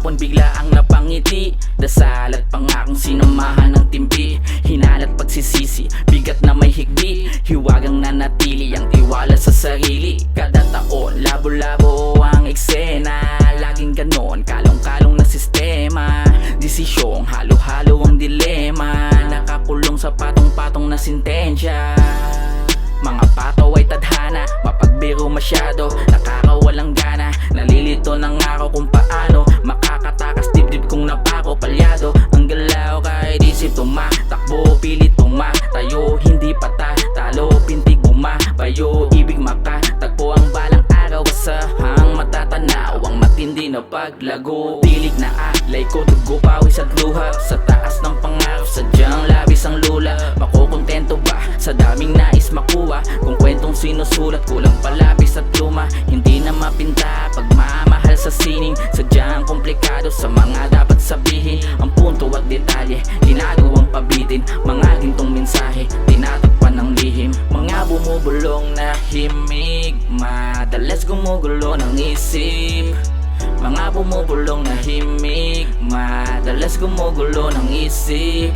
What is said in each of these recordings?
hapon bigla ang napangiti. Dasal at pangakong sinamahan ng timpi. Hinalat pagsisisi, bigat na may higbi. Hiwagang nanatili ang tiwala sa sarili. Kada taon, labo-labo ang eksena. Laging ganon, kalong-kalong na sistema. Desisyong halo-halo ang dilema. Nakakulong sa patong-patong na sintensya. Mga pato ay tadhana, mapagbiro masyado, nakakawalang gana. Nalilito ng ako kung paano makakatakas dibdib kong napako palyado. Ang galaw kahit isip tumatakbo, pilit tumatayo, hindi patatalo, pintig bumabayo, ibig makatagpo ang balang araw. Asahang matatanaw ang matindi na paglago. Tilig na alay ko, dugo, pawis at luha. Sa taas ng pangarap, sadyang labis ang lula. Makukontento ba sa daming nais makuha? Kung kwentong sinusulat, kulang palabis at luma. Hindi na mapinta, pagmamahal sa sining. Sadyang komplikado sa mga dapat sabihin. Ang punto at detalye, ginagawang pabitin. Mga gintong mensahe, tinatakpan ng lihim. Mga bumubulong na himig, madalas gumugulo ng isip. Mga bumubulong na himig, madalas gumugulo ng isip.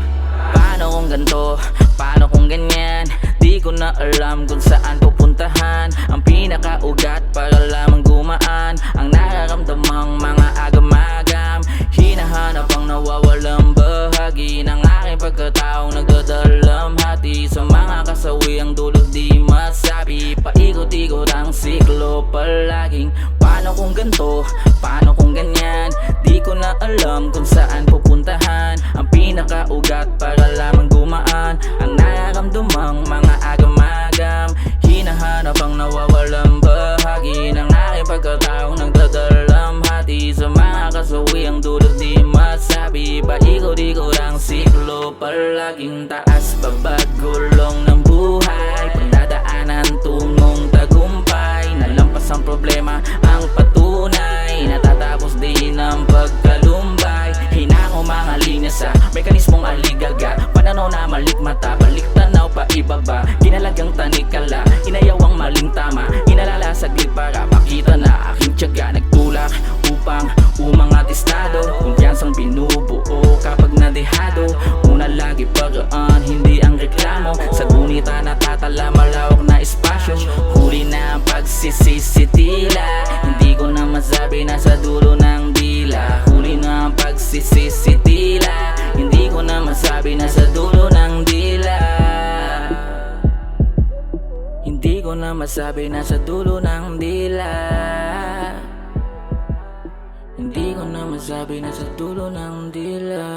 Paano kung ganto? Paano kung ganyan? Di ko na alam kung saan pupuntahan. Ang pinakaugat para lamang gumaan ang nararamdamang mga agam-agam. Hinahanap ang nawawalang bahagi ng aking pagkataong nagdadalamhati. Sa mga kasawiang dulot di masabi, paikot-ikot ang siklo palaging. Paano kung ganto? Paano kung ganyan? Di ko na alam kung saan pupuntahan. Ang pinakaugat para lamang gumaan ang nararamdamang mga agam-agam. Hinahanap ang nawawalang bahagi ng aking pagkataong nagdadalamhati. Sa mga kasawiang dulot di masabi, paikot-ikot ang siklo palaging. Taas baba, gulong ng buhay, pagdadaanan tungong tagumpay. Nalampas ang problema, ang patunay, natatapos din ang pagkalumbay. Hinango mga linya sa mekanismong aligaga. Pananaw na malikmata, balik tanaw pa ibaba. Ginalagang tanikala, inayaw ang maling tama. Inalala saglit para makita na aking tiyaga. Nagtulak upang umangat estado, kumpiyansang binubuo kapag nadehado. Una lagi paraan, hindi ang reklamo. Sa gunita natatala, malawak na espasyo. Huli na ang pagsisisitila, hindi ko na masabi na sa dulo ng dila. Huli na ang pagsisisitila, hindi ko na masabi na sa dulo ng dila. Hindi ko na masabi na sa dulo ng dila. Hindi ko na masabi na sa dulo ng dila.